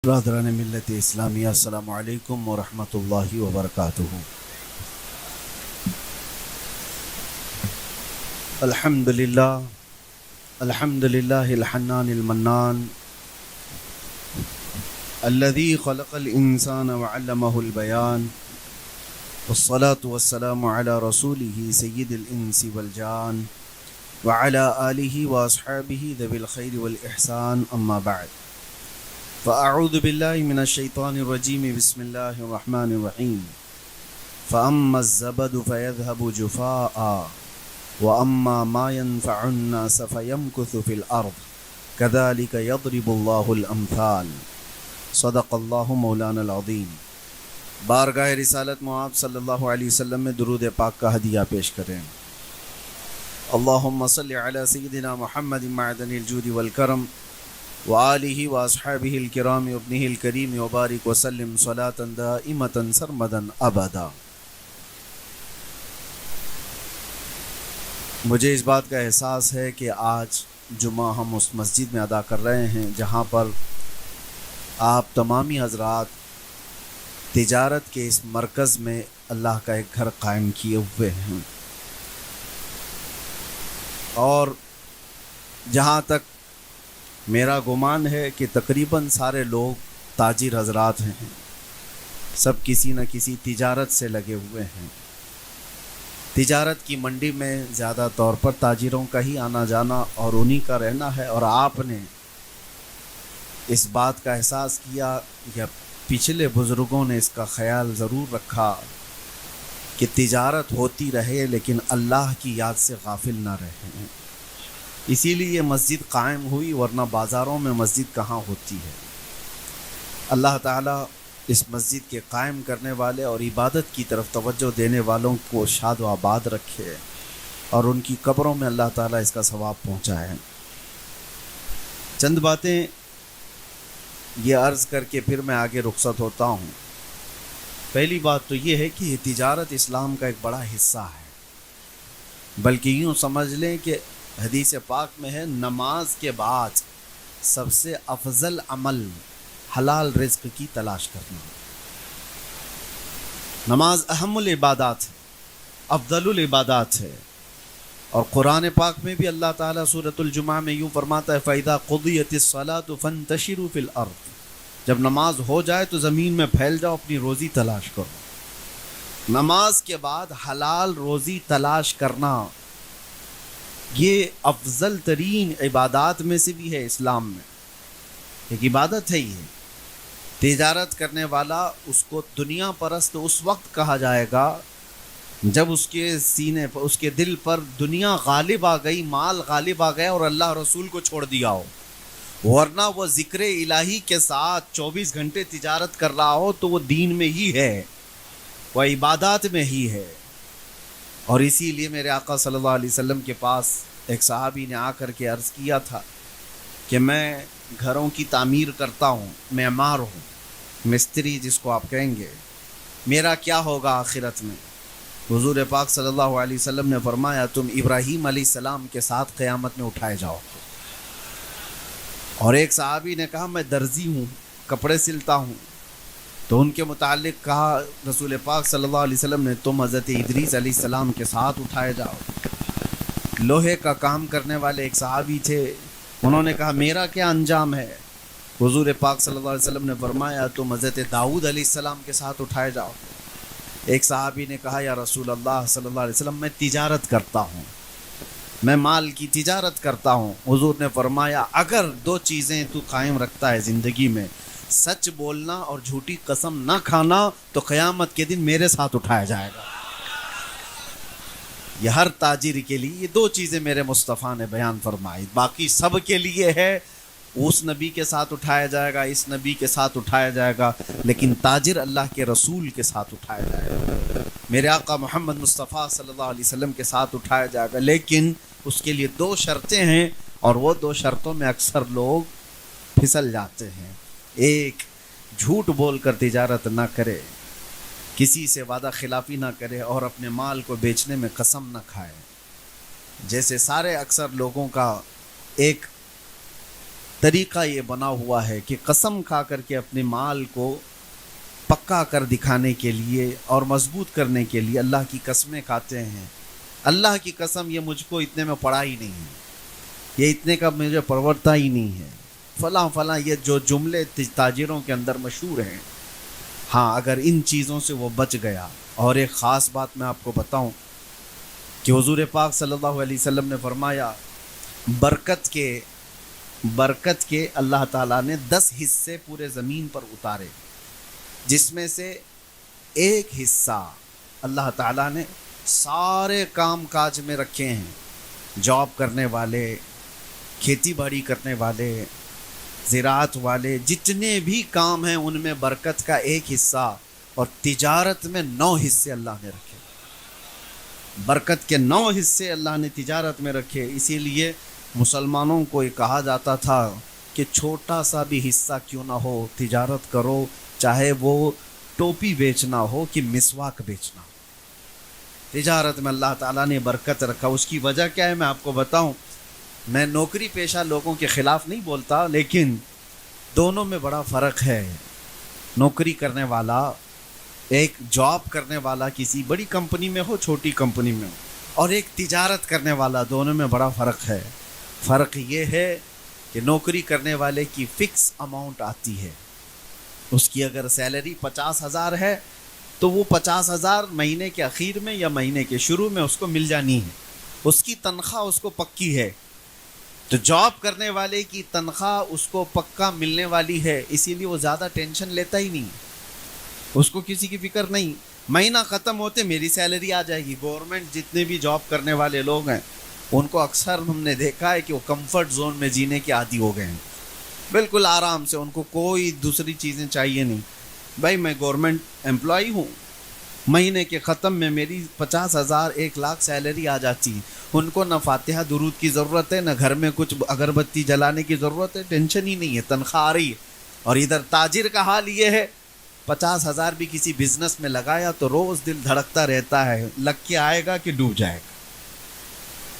برادران ملت اسلامیہ، السلام علیکم ورحمۃ اللہ وبرکاتہ۔ الحمد للہ الحنان المنان الذي خلق الانسان وعلمه البیان، والصلاة والسلام على رسوله سید الانس والجان وعلى آلہ واصحابہ ذوی الخیر والاحسان، اما بعد فاعوذ باللہ من الشیطان الرجیم، بسم اللہ الرحمن الرحیم۔ فاما الزبد فيذهب جفاء واما ما ينفع الناس فيمكث في الارض كذلك يضرب الله الامثال، صدق اللہ مولانا العظیم۔ بارگاہ رسالت معاب صلی اللہ علیہ وسلم میں درود پاک کا ہدیہ پیش کریں۔ اللہم صل علی سیدنا محمد معدن الجود والکرم وآلہ واصحابہ الکرام وابنہ الکریم وبارک وسلم صلاۃ دائمۃ سرمدا ابدا۔ مجھے اس بات کا احساس ہے کہ آج جمعہ ہم اس مسجد میں ادا کر رہے ہیں جہاں پر آپ تمامی حضرات تجارت کے اس مرکز میں اللہ کا ایک گھر قائم کیے ہوئے ہیں، اور جہاں تک میرا گمان ہے کہ تقریباً سارے لوگ تاجر حضرات ہیں، سب کسی نہ کسی تجارت سے لگے ہوئے ہیں۔ تجارت کی منڈی میں زیادہ طور پر تاجروں کا ہی آنا جانا اور انہی کا رہنا ہے، اور آپ نے اس بات کا احساس کیا یا پچھلے بزرگوں نے اس کا خیال ضرور رکھا کہ تجارت ہوتی رہے لیکن اللہ کی یاد سے غافل نہ رہیں، اسی لیے یہ مسجد قائم ہوئی، ورنہ بازاروں میں مسجد کہاں ہوتی ہے۔ اللہ تعالیٰ اس مسجد کے قائم کرنے والے اور عبادت کی طرف توجہ دینے والوں کو شاد و آباد رکھے، اور ان کی قبروں میں اللہ تعالیٰ اس کا ثواب پہنچائے۔ چند باتیں یہ عرض کر کے پھر میں آگے رخصت ہوتا ہوں۔ پہلی بات تو یہ ہے کہ یہ تجارت اسلام کا ایک بڑا حصہ ہے، بلکہ یوں سمجھ لیں کہ حدیث پاک میں ہے نماز کے بعد سب سے افضل عمل حلال رزق کی تلاش کرنا۔ نماز اہم العبادات ہے، افضل العبادات ہے، اور قرآن پاک میں بھی اللہ تعالیٰ سورۃ الجمعہ میں یوں فرماتا ہے فَإِذَا قُضِيَتِ الصَّلَاةُ فَانتَشِرُوا فِي الْأَرْضِ، جب نماز ہو جائے تو زمین میں پھیل جاؤ، اپنی روزی تلاش کرو۔ نماز کے بعد حلال روزی تلاش کرنا یہ افضل ترین عبادات میں سے بھی ہے۔ اسلام میں ایک عبادت ہے یہ۔ تجارت کرنے والا اس کو دنیا پرست اس وقت کہا جائے گا جب اس کے سینے پر، اس کے دل پر دنیا غالب آ گئی، مال غالب آ گیا اور اللہ رسول کو چھوڑ دیا ہو، ورنہ وہ ذکر الہی کے ساتھ 24 گھنٹے تجارت کر رہا ہو تو وہ دین میں ہی ہے، وہ عبادات میں ہی ہے۔ اور اسی لیے میرے آقا صلی اللہ علیہ وسلم کے پاس ایک صحابی نے آ کر کے عرض کیا تھا کہ میں گھروں کی تعمیر کرتا ہوں، معمار ہوں، مستری جس کو آپ کہیں گے، میرا کیا ہوگا آخرت میں؟ حضور پاک صلی اللہ علیہ وسلم نے فرمایا تم ابراہیم علیہ السلام کے ساتھ قیامت میں اٹھائے جاؤ۔ اور ایک صحابی نے کہا میں درزی ہوں، کپڑے سلتا ہوں، تو ان کے متعلق کہا رسول پاک صلی اللہ علیہ وسلم نے تم حضرت ادریس علیہ السلام کے ساتھ اٹھائے جاؤ۔ لوہے کا کام کرنے والے ایک صحابی تھے، انہوں نے کہا میرا کیا انجام ہے؟ حضور پاک صلی اللہ علیہ وسلم نے فرمایا تم حضرت داؤد علیہ السلام کے ساتھ اٹھائے جاؤ۔ ایک صحابی نے کہا یا رسول اللہ صلی اللہ علیہ وسلم میں تجارت کرتا ہوں، میں مال کی تجارت کرتا ہوں۔ حضور نے فرمایا اگر دو چیزیں تو قائم رکھتا ہے زندگی میں، سچ بولنا اور جھوٹی قسم نہ کھانا، تو قیامت کے دن میرے ساتھ اٹھایا جائے گا۔ یہ ہر تاجر کے لیے یہ دو چیزیں میرے مصطفیٰ نے بیان فرمائی، باقی سب کے لیے ہے اس نبی کے ساتھ اٹھایا جائے گا، اس نبی کے ساتھ اٹھایا جائے گا، لیکن تاجر اللہ کے رسول کے ساتھ اٹھایا جائے گا، میرے آقا محمد مصطفیٰ صلی اللہ علیہ وسلم کے ساتھ اٹھایا جائے گا۔ لیکن اس کے لیے دو شرطیں ہیں، اور وہ دو شرطوں میں اکثر لوگ پھسل جاتے ہیں۔ ایک، جھوٹ بول کر تجارت نہ کرے، کسی سے وعدہ خلافی نہ کرے، اور اپنے مال کو بیچنے میں قسم نہ کھائے۔ جیسے سارے اکثر لوگوں کا ایک طریقہ یہ بنا ہوا ہے کہ قسم کھا کر کے اپنے مال کو پکا کر دکھانے کے لیے اور مضبوط کرنے کے لیے اللہ کی قسمیں کھاتے ہیں. اللہ کی قسم یہ مجھ کو اتنے میں پڑا ہی نہیں ہے، یہ اتنے کا مجھے پرورتا ہی نہیں ہے، فلاں فلاں، یہ جو جملے تاجروں کے اندر مشہور ہیں. ہاں، اگر ان چیزوں سے وہ بچ گیا. اور ایک خاص بات میں آپ کو بتاؤں کہ حضور پاک صلی اللہ علیہ وسلم نے فرمایا برکت کے اللہ تعالیٰ نے 10 حصے پورے زمین پر اتارے، جس میں سے ایک حصہ اللہ تعالیٰ نے سارے کام کاج میں رکھے ہیں. جاب کرنے والے، کھیتی باڑی کرنے والے، زراعت والے، جتنے بھی کام ہیں ان میں برکت کا ایک حصہ، اور تجارت میں 9 حصے اللہ نے رکھے. برکت کے 9 حصے اللہ نے تجارت میں رکھے. اسی لیے مسلمانوں کو یہ کہا جاتا تھا کہ چھوٹا سا بھی حصہ کیوں نہ ہو تجارت کرو، چاہے وہ ٹوپی بیچنا ہو کہ مسواک بیچنا ہو. تجارت میں اللہ تعالیٰ نے برکت رکھا. اس کی وجہ کیا ہے میں آپ کو بتاؤں. میں نوکری پیشہ لوگوں کے خلاف نہیں بولتا، لیکن دونوں میں بڑا فرق ہے. نوکری کرنے والا، ایک جاب کرنے والا کسی بڑی کمپنی میں ہو، چھوٹی کمپنی میں ہو، اور ایک تجارت کرنے والا، دونوں میں بڑا فرق ہے. فرق یہ ہے کہ نوکری کرنے والے کی فکس اماؤنٹ آتی ہے. اس کی اگر سیلری 50,000 ہے تو وہ 50,000 مہینے کے اخیر میں یا مہینے کے شروع میں اس کو مل جانی ہے. اس کی تنخواہ اس کو پکی ہے. تو جاب کرنے والے کی تنخواہ اس کو پکا ملنے والی ہے، اسی لیے وہ زیادہ ٹینشن لیتا ہی نہیں، اس کو کسی کی فکر نہیں. مہینہ ختم ہوتے میری سیلری آ جائے گی. گورنمنٹ جتنے بھی جاب کرنے والے لوگ ہیں ان کو اکثر ہم نے دیکھا ہے کہ وہ کمفرٹ زون میں جینے کے عادی ہو گئے ہیں. بالکل آرام سے، ان کو کوئی دوسری چیزیں چاہیے نہیں. بھائی میں گورنمنٹ امپلائی ہوں، مہینے کے ختم میں میری 50,000 1,00,000 سیلری آ جاتی. ان کو نہ فاتحہ درود کی ضرورت ہے، نہ گھر میں کچھ اگربتی جلانے کی ضرورت ہے، ٹینشن ہی نہیں ہے، تنخواہ آ رہی ہے. اور ادھر تاجر کا حال یہ ہے 50,000 بھی کسی بزنس میں لگایا تو روز دل دھڑکتا رہتا ہے، لگ کے آئے گا کہ ڈوب جائے گا،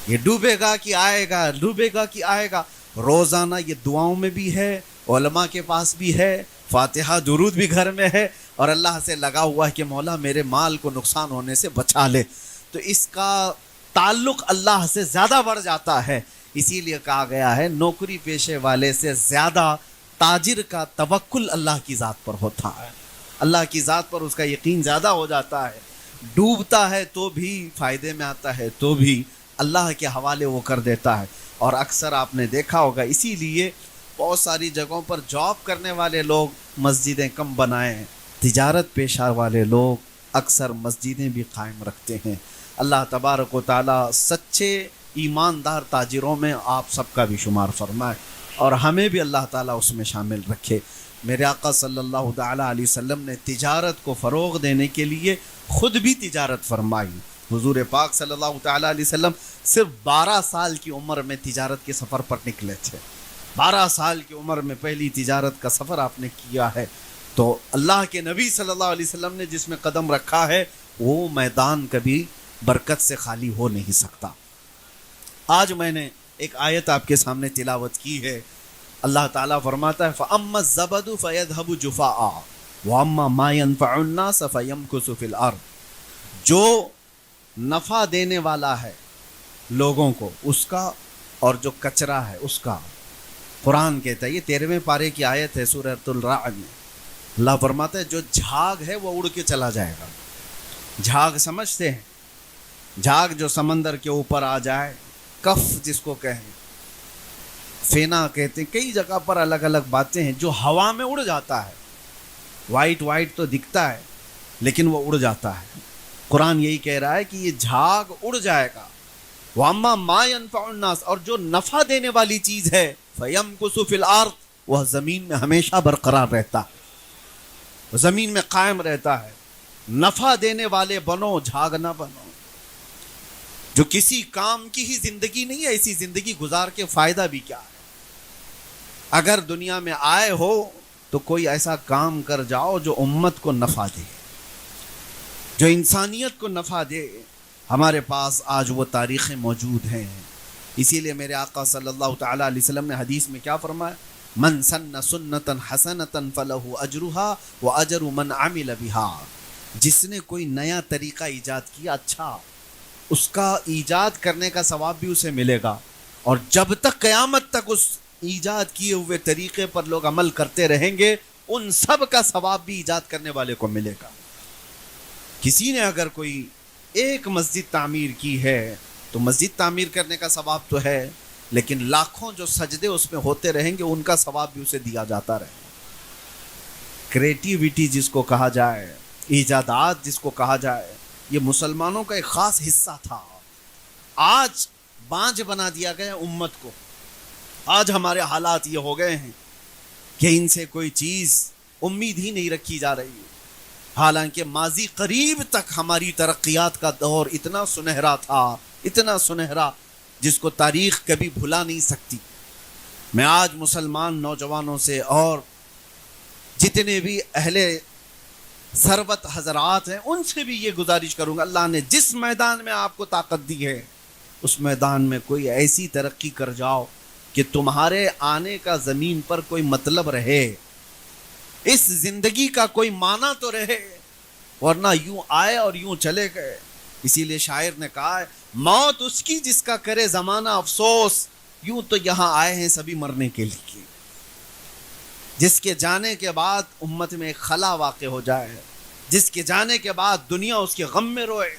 یہ ڈوبے گا کہ آئے گا، ڈوبے گا کہ آئے گا. روزانہ یہ دعاؤں میں بھی ہے، علماء کے پاس بھی ہے، فاتحہ درود بھی گھر میں ہے، اور اللہ سے لگا ہوا ہے کہ مولا میرے مال کو نقصان ہونے سے بچا لے. تو اس کا تعلق اللہ سے زیادہ بڑھ جاتا ہے. اسی لیے کہا گیا ہے نوکری پیشے والے سے زیادہ تاجر کا توکل اللہ کی ذات پر ہوتا ہے. اللہ کی ذات پر اس کا یقین زیادہ ہو جاتا ہے. ڈوبتا ہے تو بھی فائدے میں آتا ہے تو بھی اللہ کے حوالے وہ کر دیتا ہے. اور اکثر آپ نے دیکھا ہوگا اسی لیے بہت ساری جگہوں پر جاب کرنے والے لوگ مسجدیں کم بنائے ہیں، تجارت پیشہ والے لوگ اکثر مسجدیں بھی قائم رکھتے ہیں. اللہ تبارک و تعالیٰ سچے ایماندار تاجروں میں آپ سب کا بھی شمار فرمائے، اور ہمیں بھی اللہ تعالیٰ اس میں شامل رکھے. میرے آقا صلی اللہ تعالیٰ علیہ وسلم نے تجارت کو فروغ دینے کے لیے خود بھی تجارت فرمائی. حضور پاک صلی اللہ تعالیٰ علیہ وسلم صرف 12 سال کی عمر میں تجارت کے سفر پر نکلے تھے. 12 سال کی عمر میں پہلی تجارت کا سفر آپ نے کیا ہے. تو اللہ کے نبی صلی اللہ علیہ وسلم نے جس میں قدم رکھا ہے وہ میدان کبھی برکت سے خالی ہو نہیں سکتا. آج میں نے ایک آیت آپ کے سامنے تلاوت کی ہے. اللہ تعالیٰ فرماتا ہے فَأَمَّا الزَّبَدُ فَيَذْهَبُ جُفَاءً وَأَمَّا مَا يَنْفَعُ النَّاسَ فَيَمْكُثُ فِي الْأَرْضِ. جو نفع دینے والا ہے لوگوں کو اس کا، اور جو کچرا ہے اس کا. قرآن کہتا ہے، یہ 13ویں پارے کی آیت ہے سورۃ الرعد میں. اللہ فرماتا ہے جو جھاگ ہے وہ اڑ کے چلا جائے گا. جھاگ سمجھتے ہیں؟ جھاگ جو سمندر کے اوپر آ جائے، کف جس کو کہیں، فینا کہتے ہیں، کئی جگہ پر الگ الگ باتیں ہیں. جو ہوا میں اڑ جاتا ہے، وائٹ وائٹ تو دکھتا ہے لیکن وہ اڑ جاتا ہے. قرآن یہی کہہ رہا ہے کہ یہ جھاگ اڑ جائے گا. وَأَمَّا مَا يَنْفَعُ النَّاسَ، اور جو نفع دینے والی چیز ہے فَيَمْكُثُ فِي الْأَرْضِ، وہ زمین میں ہمیشہ برقرار رہتا ہے، زمین میں قائم رہتا ہے. نفع دینے والے بنو، جھاگ نہ بنو. جو کسی کام کی ہی زندگی نہیں ہے، ایسی زندگی گزار کے فائدہ بھی کیا ہے. اگر دنیا میں آئے ہو تو کوئی ایسا کام کر جاؤ جو امت کو نفع دے، جو انسانیت کو نفع دے. ہمارے پاس آج وہ تاریخیں موجود ہیں. اسی لیے میرے آقا صلی اللہ تعالیٰ علیہ وسلم نے حدیث میں کیا فرمایا؟ من سن سنتا حسنتا فلہ اجرہا واجر من عمل بہا، جس نے کوئی نیا طریقہ ایجاد کیا اچھا، اس کا ایجاد کرنے کا ثواب بھی اسے ملے گا، اور جب تک قیامت تک اس ایجاد کیے ہوئے طریقے پر لوگ عمل کرتے رہیں گے ان سب کا ثواب بھی ایجاد کرنے والے کو ملے گا۔ کسی نے اگر کوئی ایک مسجد تعمیر کی ہے تو مسجد تعمیر کرنے کا ثواب تو ہے، لیکن لاکھوں جو سجدے اس میں ہوتے رہیں گے ان کا ثواب بھی اسے دیا جاتا رہے گا۔ کریٹیوٹی جس کو کہا جائے، ایجادات جس کو کہا جائے، یہ مسلمانوں کا ایک خاص حصہ تھا۔ آج بانجھ بنا دیا گیا امت کو، آج ہمارے حالات یہ ہو گئے ہیں کہ ان سے کوئی چیز امید ہی نہیں رکھی جا رہی ہے، حالانکہ ماضی قریب تک ہماری ترقیات کا دور اتنا سنہرا تھا، اتنا سنہرا جس کو تاریخ کبھی بھلا نہیں سکتی۔ میں آج مسلمان نوجوانوں سے اور جتنے بھی اہل ثروت حضرات ہیں ان سے بھی یہ گزارش کروں گا، اللہ نے جس میدان میں آپ کو طاقت دی ہے اس میدان میں کوئی ایسی ترقی کر جاؤ کہ تمہارے آنے کا زمین پر کوئی مطلب رہے، اس زندگی کا کوئی معنی تو رہے، ورنہ یوں آئے اور یوں چلے گئے۔ اسی لیے شاعر نے کہا ہے موت اس کی جس کا کرے زمانہ افسوس، یوں تو یہاں آئے ہیں سبھی مرنے کے لیے۔ جس کے جانے کے بعد امت میں ایک خلا واقع ہو جائے، جس کے جانے کے بعد دنیا اس کے غم میں روئے،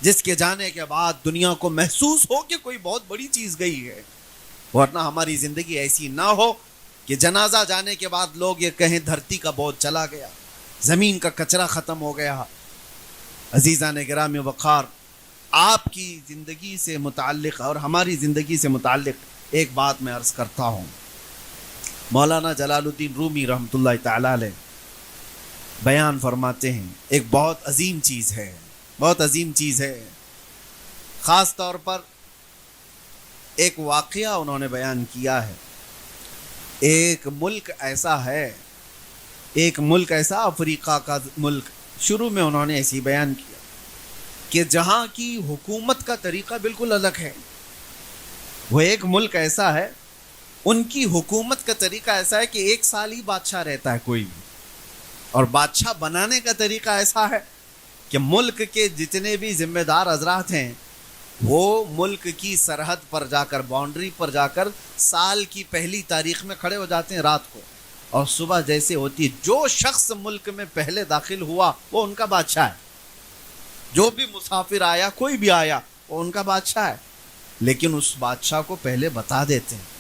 جس کے جانے کے بعد دنیا کو محسوس ہو کہ کوئی بہت بڑی چیز گئی ہے، ورنہ ہماری زندگی ایسی نہ ہو کہ جنازہ جانے کے بعد لوگ یہ کہیں دھرتی کا بوجھ چلا گیا، زمین کا کچرا ختم ہو گیا۔ عزیزان گرامی وقار، آپ کی زندگی سے متعلق اور ہماری زندگی سے متعلق ایک بات میں عرض کرتا ہوں۔ مولانا جلال الدین رومی رحمۃ اللہ تعالی علیہ بیان فرماتے ہیں ایک بہت عظیم چیز ہے، بہت عظیم چیز ہے، خاص طور پر ایک واقعہ انہوں نے بیان کیا ہے۔ ایک ملک ایسا ہے، ایک ملک ایسا افریقہ کا ملک، شروع میں انہوں نے ایسی بیان کیا کہ جہاں کی حکومت کا طریقہ بالکل الگ ہے۔ وہ ایک ملک ایسا ہے، ان کی حکومت کا طریقہ ایسا ہے کہ 1 سال ہی بادشاہ رہتا ہے کوئی بھی، اور بادشاہ بنانے کا طریقہ ایسا ہے کہ ملک کے جتنے بھی ذمہ دار حضرات ہیں وہ ملک کی سرحد پر جا کر، باؤنڈری پر جا کر سال کی پہلی تاریخ میں کھڑے ہو جاتے ہیں رات کو، اور صبح جیسے ہوتی ہے جو شخص ملک میں پہلے داخل ہوا وہ ان کا بادشاہ ہے، جو بھی مسافر آیا، کوئی بھی آیا، وہ ان کا بادشاہ ہے۔ لیکن اس بادشاہ کو پہلے بتا دیتے ہیں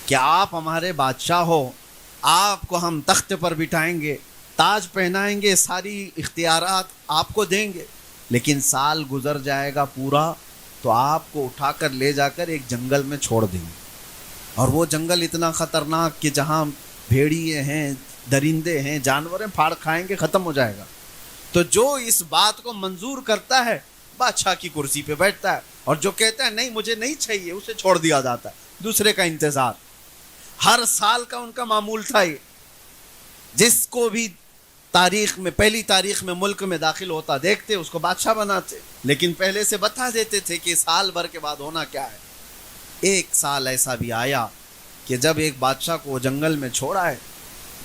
کہ آپ ہمارے بادشاہ ہو، آپ کو ہم تخت پر بٹھائیں گے، تاج پہنائیں گے، ساری اختیارات آپ کو دیں گے، لیکن سال گزر جائے گا پورا تو آپ کو اٹھا کر لے جا کر ایک جنگل میں چھوڑ دیں گے، اور وہ جنگل اتنا خطرناک کہ جہاں بھیڑیے ہیں، درندے ہیں، جانور ہیں، پھاڑ کھائیں گے، ختم ہو جائے گا۔ تو جو اس بات کو منظور کرتا ہے بادشاہ کی کرسی پہ بیٹھتا ہے، اور جو کہتا ہے نہیں مجھے نہیں چاہیے اسے چھوڑ دیا جاتا ہے، دوسرے کا انتظار۔ ہر سال کا ان کا معمول تھا یہ، جس کو بھی تاریخ میں، پہلی تاریخ میں ملک میں داخل ہوتا دیکھتے اس کو بادشاہ بناتے، لیکن پہلے سے بتا دیتے تھے کہ سال بھر کے بعد ہونا کیا ہے۔ ایک سال ایسا بھی آیا کہ جب ایک بادشاہ کو وہ جنگل میں چھوڑا ہے،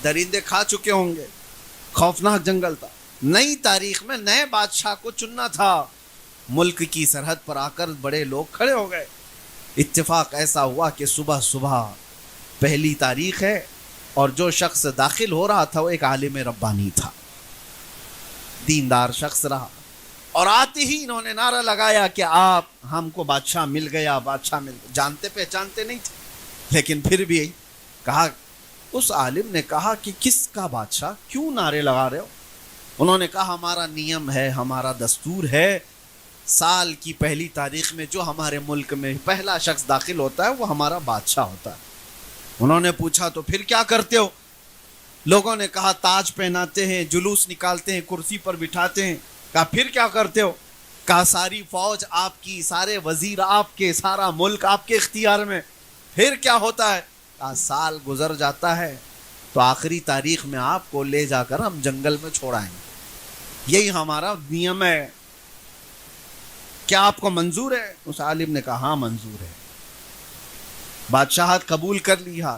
درندے کھا چکے ہوں گے، خوفناک جنگل تھا، نئی تاریخ میں نئے بادشاہ کو چننا تھا، ملک کی سرحد پر آ کر بڑے لوگ کھڑے ہو گئے۔ اتفاق ایسا ہوا کہ صبح صبح پہلی تاریخ ہے، اور جو شخص داخل ہو رہا تھا وہ ایک عالم ربانی تھا، دیندار شخص رہا، اور آتے ہی انہوں نے نعرہ لگایا کہ آپ ہم کو بادشاہ مل گیا، بادشاہ مل گیا۔ جانتے پہچانتے نہیں تھے، لیکن پھر بھی کہا، اس عالم نے کہا کہ کس کا بادشاہ، کیوں نعرے لگا رہے ہو؟ انہوں نے کہا ہمارا نیم ہے، ہمارا دستور ہے، سال کی پہلی تاریخ میں جو ہمارے ملک میں پہلا شخص داخل ہوتا ہے وہ ہمارا بادشاہ ہوتا ہے۔ انہوں نے پوچھا تو پھر کیا کرتے ہو؟ لوگوں نے کہا تاج پہناتے ہیں، جلوس نکالتے ہیں، کرسی پر بٹھاتے ہیں۔ کہا پھر کیا کرتے ہو؟ کہا ساری فوج آپ کی، سارے وزیر آپ کے، سارا ملک آپ کے اختیار میں۔ پھر کیا ہوتا ہے؟ کہا سال گزر جاتا ہے تو آخری تاریخ میں آپ کو لے جا کر ہم جنگل میں چھوڑائیں گے، یہی ہمارا نیم ہے، کیا آپ کو منظور ہے؟ اس عالم نے کہا ہاں منظور ہے، بادشاہت قبول کر لیا۔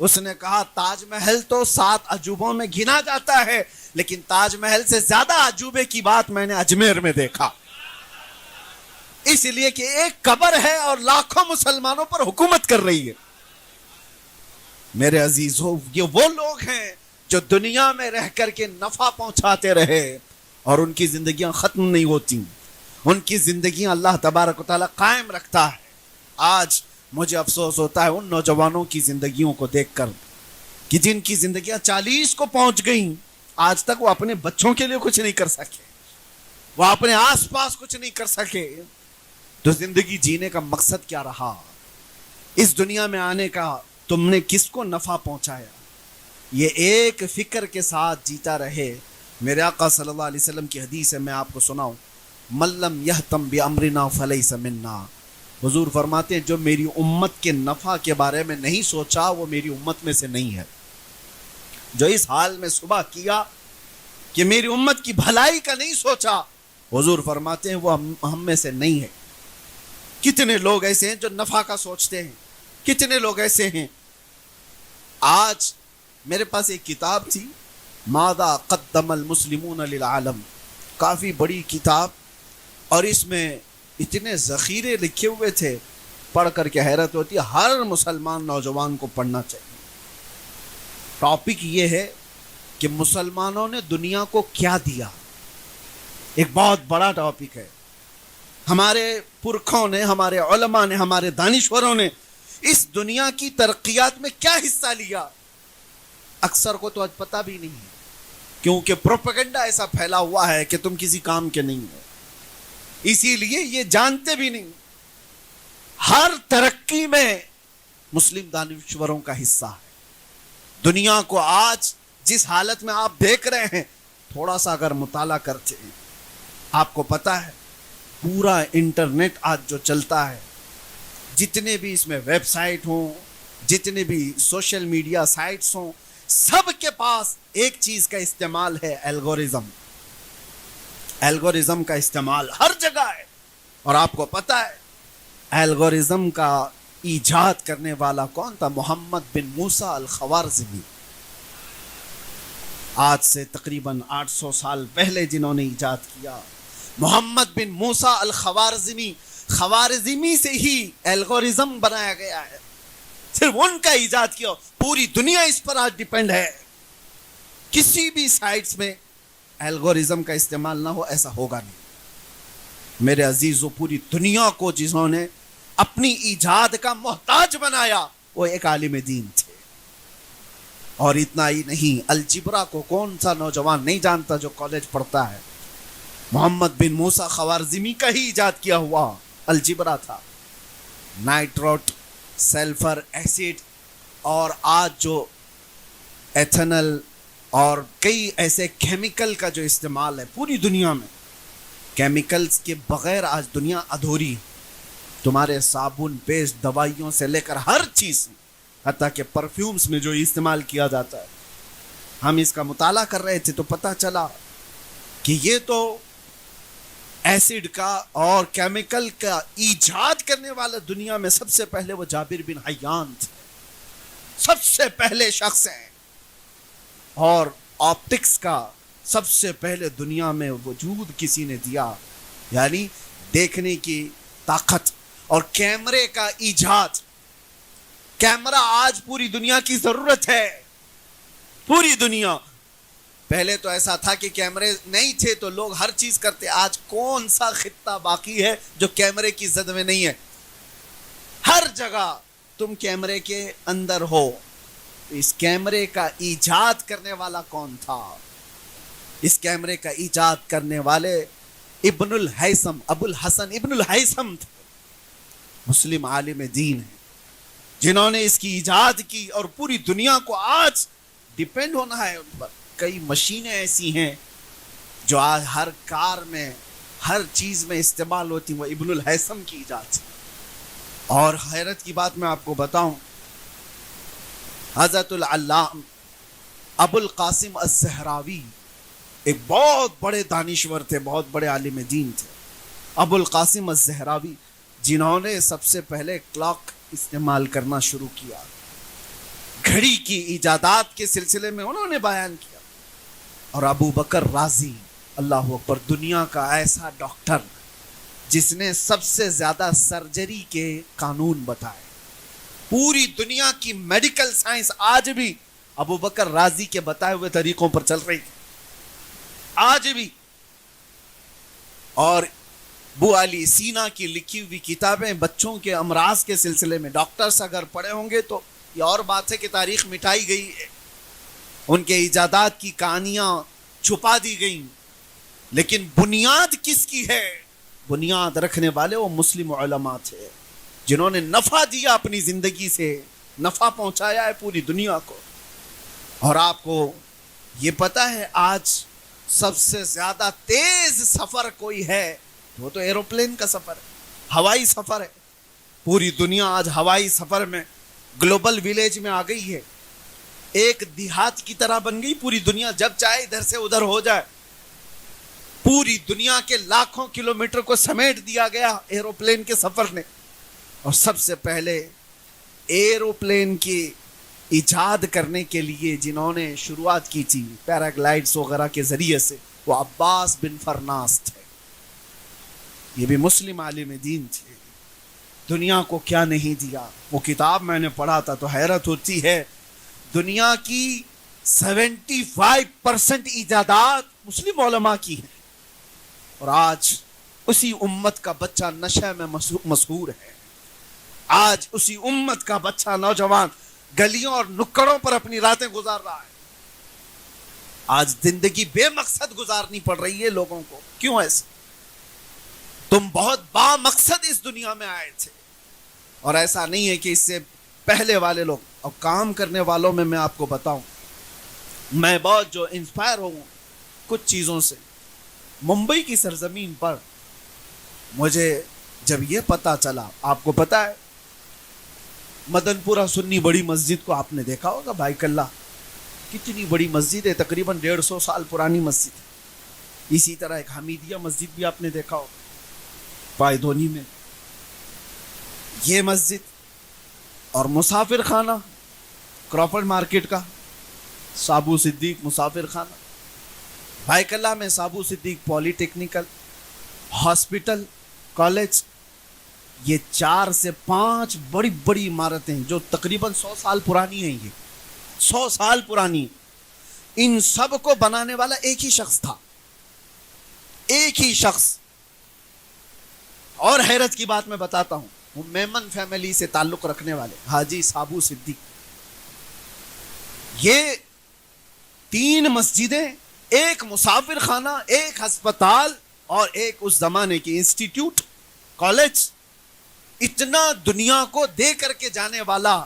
اس نے کہا تاج محل تو 7 عجوبوں میں گنا جاتا ہے، لیکن تاج محل سے زیادہ عجوبے کی بات میں نے اجمیر میں دیکھا، اس لیے کہ ایک قبر ہے اور لاکھوں مسلمانوں پر حکومت کر رہی ہے۔ میرے عزیزو، یہ وہ لوگ ہیں جو دنیا میں رہ کر کے نفع پہنچاتے رہے اور ان کی زندگیاں ختم نہیں ہوتی، ان کی زندگیاں اللہ تبارک و تعالیٰ قائم رکھتا ہے۔ آج مجھے افسوس ہوتا ہے ان نوجوانوں کی زندگیوں کو دیکھ کر کہ جن کی زندگیاں 40 کو پہنچ گئیں، آج تک وہ اپنے بچوں کے لیے کچھ نہیں کر سکے، وہ اپنے آس پاس کچھ نہیں کر سکے۔ تو زندگی جینے کا مقصد کیا رہا؟ اس دنیا میں آنے کا تم نے کس کو نفع پہنچایا؟ یہ ایک فکر کے ساتھ جیتا رہے۔ میرے آقا صلی اللہ علیہ وسلم کی حدیث ہے، میں آپ کو سناؤں، من لم یہتم بامرنا فلیس منا۔ حضور فرماتے ہیں جو میری امت کے نفع کے بارے میں نہیں سوچا وہ میری امت میں سے نہیں ہے۔ جو اس حال میں صبح کیا کہ میری امت کی بھلائی کا نہیں سوچا، حضور فرماتے ہیں وہ ہم میں سے نہیں ہے۔ کتنے لوگ ایسے ہیں جو نفع کا سوچتے ہیں، کتنے لوگ ایسے ہیں۔ آج میرے پاس ایک کتاب تھی، ماذا قدم المسلمون للعالم، کافی بڑی کتاب، اور اس میں اتنے ذخیرے لکھے ہوئے تھے، پڑھ کر کے حیرت ہوتی ہے۔ ہر مسلمان نوجوان کو پڑھنا چاہیے۔ ٹاپک یہ ہے کہ مسلمانوں نے دنیا کو کیا دیا، ایک بہت بڑا ٹاپک ہے۔ ہمارے پرکھوں نے، ہمارے علماء نے، ہمارے دانشوروں نے اس دنیا کی ترقیات میں کیا حصہ لیا، اکثر کو تو آج پتہ بھی نہیں ہے، کیونکہ پروپیگنڈا ایسا پھیلا ہوا ہے کہ تم کسی کام کے نہیں ہو، اسی لیے یہ جانتے بھی نہیں۔ ہر ترقی میں مسلم دانشوروں کا حصہ ہے۔ دنیا کو آج جس حالت میں آپ دیکھ رہے ہیں، تھوڑا سا اگر مطالعہ کرتے ہیں آپ کو پتہ ہے پورا انٹرنیٹ آج جو چلتا ہے، جتنے بھی اس میں ویب سائٹ ہوں، جتنے بھی سوشل میڈیا سائٹس ہوں، سب کے پاس ایک چیز کا استعمال ہے، الگورزم۔ الگورزم کا استعمال ہر جگہ ہے، اور آپ کو پتہ ہے الگورزم کا ایجاد کرنے والا کون تھا؟ محمد بن موسیٰ الخوارزمی۔ آج سے تقریباً 800 سال پہلے جنہوں نے ایجاد کیا، محمد بن موسیٰ الخوارزمی، خوارزمی سے ہی الگورزم بنایا گیا ہے، صرف ان کا ایجاد کیا۔ پوری دنیا اس پر آج ڈیپینڈ ہے۔ کسی بھی سائٹس میں الگورزم کا استعمال نہ ہو، ایسا ہوگا نہیں۔ میرے عزیزو، پوری دنیا کو جنہوں نے اپنی ایجاد کا محتاج بنایا وہ ایک عالم دین تھے۔ اور اتنا ہی نہیں، الجبرا کو کون سا نوجوان نہیں جانتا جو کالج پڑھتا ہے؟ محمد بن موسیٰ خوارزمی کا ہی ایجاد کیا ہوا الجبرا تھا۔ نائٹروٹ، سلفر ایسڈ، اور آج جو ایتھنل اور کئی ایسے کیمیکل کا جو استعمال ہے پوری دنیا میں، کیمیکلز کے بغیر آج دنیا ادھوری۔ تمہارے صابن، پیسٹ، دوائیوں سے لے کر ہر چیز، حتیٰ کہ پرفیومز میں جو استعمال کیا جاتا ہے، ہم اس کا مطالعہ کر رہے تھے تو پتہ چلا کہ یہ تو ایسڈ کا اور کیمیکل کا ایجاد کرنے والا دنیا میں سب سے پہلے وہ جابر بن حیان تھے، سب سے پہلے شخص ہیں۔ اور آپٹکس کا سب سے پہلے دنیا میں وجود کسی نے دیا، یعنی دیکھنے کی طاقت، اور کیمرے کا ایجاد۔ کیمرہ آج پوری دنیا کی ضرورت ہے، پوری دنیا۔ پہلے تو ایسا تھا کہ کیمرے نہیں تھے تو لوگ ہر چیز کرتے۔ آج کون سا خطہ باقی ہے جو کیمرے کی زد میں نہیں ہے؟ ہر جگہ تم کیمرے کے اندر ہو۔ اس کیمرے کا ایجاد کرنے والا کون تھا؟ اس کیمرے کا ایجاد کرنے والے ابن الہیثم، ابو الحسن ابن الہیثم تھے، مسلم عالم دین ہیں، جنہوں نے اس کی ایجاد کی، اور پوری دنیا کو آج ڈیپینڈ ہونا ہے ان پر۔ کئی مشینیں ایسی ہیں جو آج ہر کار میں، ہر چیز میں استعمال ہوتی ہیں، وہ ابن الہیثم کی ایجاد تھی۔ اور حیرت کی بات میں آپ کو بتاؤں، حضرت العلامہ ابو القاسم الزہراوی ایک بہت بڑے دانشور تھے، بہت بڑے عالم دین تھے، ابو القاسم گھڑی کی ایجادات کے سلسلے میں انہوں نے بیان کیا. اور ابو بکر رازی، اللہ اکبر، دنیا کا ایسا ڈاکٹر جس نے سب سے زیادہ سرجری کے قانون بتائے. پوری دنیا کی میڈیکل سائنس آج بھی ابو بکر رازی کے بتائے ہوئے طریقوں پر چل رہی ہے آج بھی. اور ابو علی سینا کی لکھی ہوئی کتابیں بچوں کے امراض کے سلسلے میں ڈاکٹرز اگر پڑھے ہوں گے تو یہ اور بات ہے کہ تاریخ مٹائی گئی ہے، ان کے ایجادات کی کہانیاں چھپا دی گئیں، لیکن بنیاد کس کی ہے؟ بنیاد رکھنے والے وہ مسلم علماء تھے جنہوں نے نفع دیا، اپنی زندگی سے نفع پہنچایا ہے پوری دنیا کو. اور آپ کو یہ پتا ہے آج سب سے زیادہ تیز سفر کوئی ہے وہ تو ایروپلین کا سفر ہے، ہوائی سفر ہے. پوری دنیا آج ہوائی سفر میں گلوبل ویلیج میں آ گئی ہے، ایک دیہات کی طرح بن گئی پوری دنیا، جب چاہے ادھر سے ادھر ہو جائے. پوری دنیا کے لاکھوں کلومیٹر کو سمیٹ دیا گیا ایروپلین کے سفر نے. اور سب سے پہلے ایروپلین کی ایجاد کرنے کے لیے جنہوں نے شروعات کی تھی پیراگلائڈز وغیرہ کے ذریعے سے، وہ عباس بن فرناس تھے. یہ بھی مسلم عالم دین تھے. دنیا کو کیا نہیں دیا. وہ کتاب میں نے پڑھا تھا تو حیرت ہوتی ہے، دنیا کی 75% ایجادات مسلم علماء کی ہیں، اور آج اسی امت کا بچہ نشے میں مسحور ہے. آج اسی امت کا بچہ نوجوان گلیوں اور نکڑوں پر اپنی راتیں گزار رہا ہے. آج زندگی بے مقصد گزارنی پڑ رہی ہے لوگوں کو. کیوں ایسا؟ تم بہت با مقصد اس دنیا میں آئے تھے، اور ایسا نہیں ہے کہ اس سے پہلے والے لوگ. اور کام کرنے والوں میں آپ کو بتاؤں، میں بہت جو انسپائر ہوں کچھ چیزوں سے. ممبئی کی سرزمین پر مجھے جب یہ پتا چلا، آپ کو پتا ہے مدن پورہ سنی بڑی مسجد کو آپ نے دیکھا ہوگا، بھائی کلّہ کتنی بڑی مسجد ہے، تقریباً 150 سال پرانی مسجد ہے. اسی طرح ایک حمیدیہ مسجد بھی آپ نے دیکھا ہوگا پائیدونی میں. یہ مسجد اور مسافر خانہ کراپرڈ مارکیٹ کا سابو صدیق مسافر خانہ، بھائی کلّہ میں سابو صدیق پولی ٹیکنیکل ہاسپٹل کالج، یہ 4 سے 5 بڑی بڑی عمارتیں جو تقریباً 100 سال پرانی ہیں. یہ 100 سال پرانی. ان سب کو بنانے والا ایک ہی شخص تھا، ایک ہی شخص. اور حیرت کی بات میں بتاتا ہوں، وہ میمن فیملی سے تعلق رکھنے والے حاجی سابو صدیق. یہ 3 مسجدیں، ایک مسافر خانہ، ایک ہسپتال اور ایک اس زمانے کی انسٹیٹیوٹ کالج، اتنا دنیا کو دے کر کے جانے والا.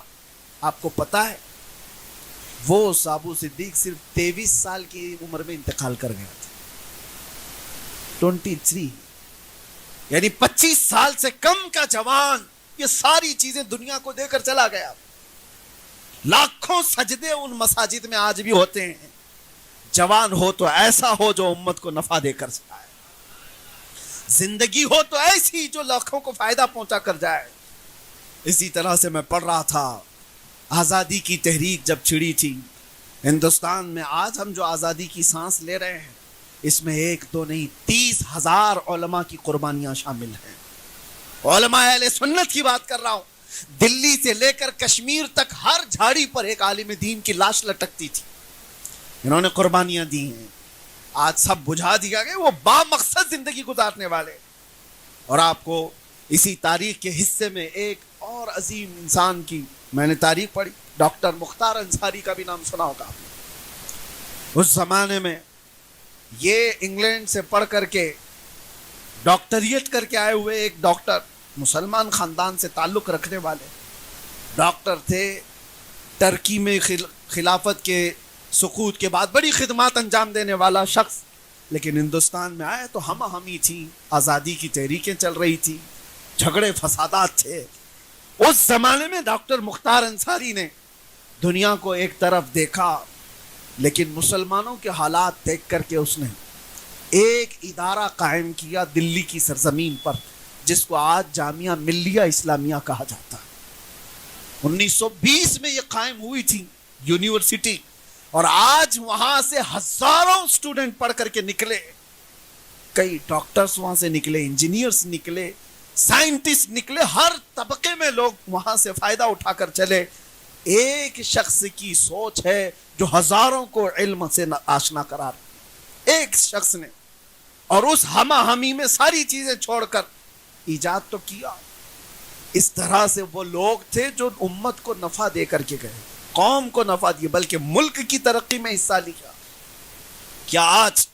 آپ کو پتا ہے وہ سابو صدیق صرف 23 سال کی عمر میں انتقال کر گیا تھا. 23، یعنی 25 سال سے کم کا جوان یہ ساری چیزیں دنیا کو دے کر چلا گیا. لاکھوں سجدے ان مساجد میں آج بھی ہوتے ہیں. جوان ہو تو ایسا ہو جو امت کو نفع دے کر جائے، زندگی ہو تو ایسی جو لاکھوں کو فائدہ پہنچا کر جائے. اسی طرح سے میں پڑھ رہا تھا، آزادی کی تحریک جب چھڑی تھی ہندوستان میں، آج ہم جو آزادی کی سانس لے رہے ہیں اس میں 1 2 نہیں 30,000 علماء کی قربانیاں شامل ہیں. علماء اہل سنت کی بات کر رہا ہوں. دلی سے لے کر کشمیر تک ہر جھاڑی پر ایک عالم دین کی لاش لٹکتی تھی. انہوں نے قربانیاں دی ہیں. آج سب بجھا دیا گیا، وہ با مقصد زندگی گزارنے والے. اور آپ کو اسی تاریخ کے حصے میں ایک اور عظیم انسان کی میں نے تاریخ پڑھی، ڈاکٹر مختار انصاری کا بھی نام سنا ہوگا آپ نے. اس زمانے میں یہ انگلینڈ سے پڑھ کر کے ڈاکٹریٹ کر کے آئے ہوئے ایک ڈاکٹر، مسلمان خاندان سے تعلق رکھنے والے ڈاکٹر تھے. ترکی میں خلافت کے سقوط کے بعد بڑی خدمات انجام دینے والا شخص، لیکن ہندوستان میں آئے تو ہم ہمی تھی، آزادی کی تحریکیں چل رہی تھی، جھگڑے فسادات تھے. اس زمانے میں ڈاکٹر مختار انصاری نے دنیا کو ایک طرف دیکھا، لیکن مسلمانوں کے حالات دیکھ کر کے اس نے ایک ادارہ قائم کیا دلی کی سرزمین پر، جس کو آج جامعہ ملیہ اسلامیہ کہا جاتا ہے. 1920 میں یہ قائم ہوئی تھی یونیورسٹی، اور آج وہاں سے ہزاروں اسٹوڈنٹ پڑھ کر کے نکلے، کئی ڈاکٹرز وہاں سے نکلے، انجینئرز نکلے، سائنٹسٹ نکلے، ہر طبقے میں لوگ وہاں سے فائدہ اٹھا کر چلے۔ ایک شخص کی سوچ ہے جو ہزاروں کو علم سے آشنا کرا رہا، ایک شخص نے، اور اس ہمہ ہمی میں ساری چیزیں چھوڑ کر ایجاد تو کیا۔ اس طرح سے وہ لوگ تھے جو امت کو نفع دے کر کے گئے، قوم کو نفع دیا، بلکہ ملک کی ترقی میں حصہ لیا۔ کیا آج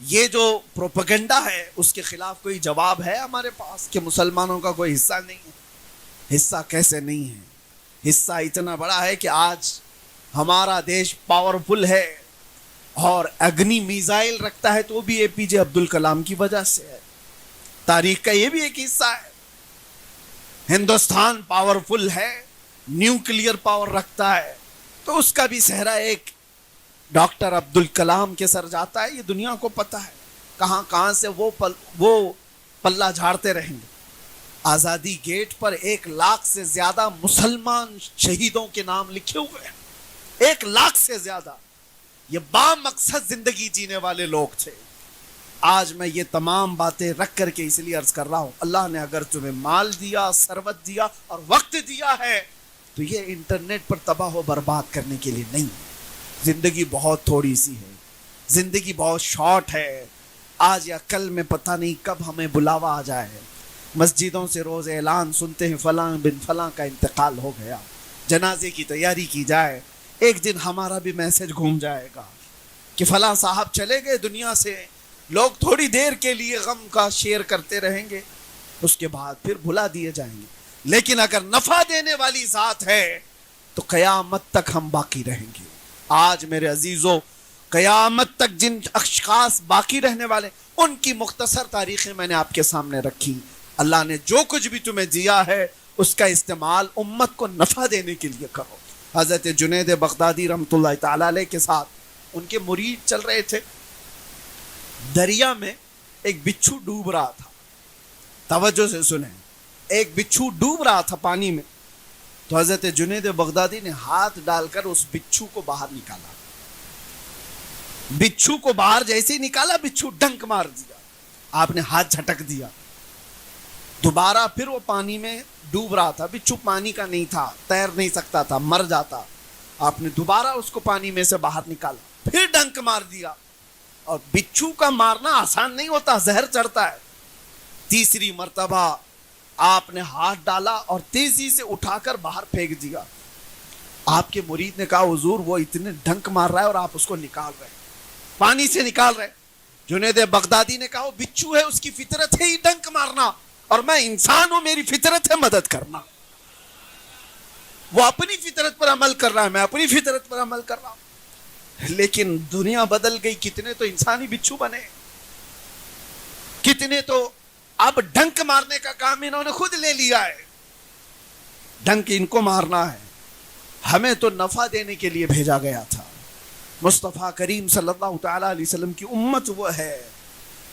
یہ جو پروپیگنڈا ہے اس کے خلاف کوئی جواب ہے ہمارے پاس کہ مسلمانوں کا کوئی حصہ نہیں ہے؟ حصہ کیسے نہیں ہے؟ حصہ اتنا بڑا ہے کہ آج ہمارا دیش پاورفل ہے، اور اگنی میزائل رکھتا ہے تو بھی اے پی جے عبد الکلام کی وجہ سے ہے۔ تاریخ کا یہ بھی ایک حصہ ہے۔ ہندوستان پاورفل ہے، نیوکلیئر پاور رکھتا ہے، تو اس کا بھی صحرا ایک ڈاکٹر عبد الکلام کے سر جاتا ہے۔ یہ دنیا کو پتہ ہے، کہاں کہاں سے وہ پلہ جھاڑتے رہیں گے۔ آزادی گیٹ پر 1 لاکھ سے زیادہ مسلمان شہیدوں کے نام لکھے ہوئے ہیں، 1 لاکھ سے زیادہ۔ یہ با مقصد زندگی جینے والے لوگ تھے۔ آج میں یہ تمام باتیں رکھ کر کے اس لیے عرض کر رہا ہوں، اللہ نے اگر تمہیں مال دیا، ثروت دیا اور وقت دیا ہے تو یہ انٹرنیٹ پر تباہ و برباد کرنے کے لیے نہیں ہے۔ زندگی بہت تھوڑی سی ہے، زندگی بہت شارٹ ہے۔ آج یا کل میں پتہ نہیں کب ہمیں بلاوا آ جائے۔ مسجدوں سے روز اعلان سنتے ہیں فلاں بن فلاں کا انتقال ہو گیا، جنازے کی تیاری کی جائے۔ ایک دن ہمارا بھی میسج گھوم جائے گا کہ فلاں صاحب چلے گئے دنیا سے۔ لوگ تھوڑی دیر کے لیے غم کا شیئر کرتے رہیں گے، اس کے بعد پھر بھلا دیے جائیں گے۔ لیکن اگر نفع دینے والی ذات ہے تو قیامت تک ہم باقی رہیں گے۔ آج میرے عزیزوں، قیامت تک جن اشخاص باقی رہنے والے، ان کی مختصر تاریخیں میں نے آپ کے سامنے رکھی۔ اللہ نے جو کچھ بھی تمہیں دیا ہے اس کا استعمال امت کو نفع دینے کے لیے کرو۔ حضرت جنید بغدادی رحمۃ اللہ تعالی علیہ کے ساتھ ان کے مرید چل رہے تھے، دریا میں ایک بچھو ڈوب رہا تھا۔ توجہ سے سنیں، ایک بچھو ڈوب رہا تھا پانی میں، تو حضرت جنید بغدادی نے ہاتھ ڈال کر اس بچھو کو باہر نکالا۔ بچھو کو باہر جیسے ہی نکالا، بچھو ڈنک مار دیا، آپ نے ہاتھ جھٹک دیا، دوبارہ پھر وہ پانی میں ڈوب رہا تھا۔ بچھو پانی کا نہیں تھا، تیر نہیں سکتا تھا، مر جاتا۔ آپ نے دوبارہ اس کو پانی میں سے باہر نکالا، پھر ڈنک مار دیا۔ اور بچھو کا مارنا آسان نہیں ہوتا، زہر چڑھتا ہے۔ تیسری مرتبہ آپ نے ہاتھ ڈالا اور تیزی سے اٹھا کر باہر پھینک دیا۔ آپ کے مرید نے کہا حضور وہ اتنے ڈنک مار رہا ہے اور آپ اس کو نکال رہے ہیں، پانی سے نکال رہے۔ جنید بغدادی نے کہا وہ بچھو ہے، اس کی فطرت ہے ہی ڈنک مارنا، اور میں انسان ہوں، میری فطرت ہے مدد کرنا۔ وہ اپنی فطرت پر عمل کر رہا ہے، میں اپنی فطرت پر عمل کر رہا ہوں۔ لیکن دنیا بدل گئی، کتنے تو انسانی بچھو بنے، کتنے تو اب ڈنک مارنے کا کام انہوں نے خود لے لیا ہے۔ ڈنک ان کو مارنا ہے، ہمیں تو نفع دینے کے لیے بھیجا گیا تھا۔ مصطفیٰ کریم صلی اللہ تعالی علیہ وسلم کی امت وہ ہے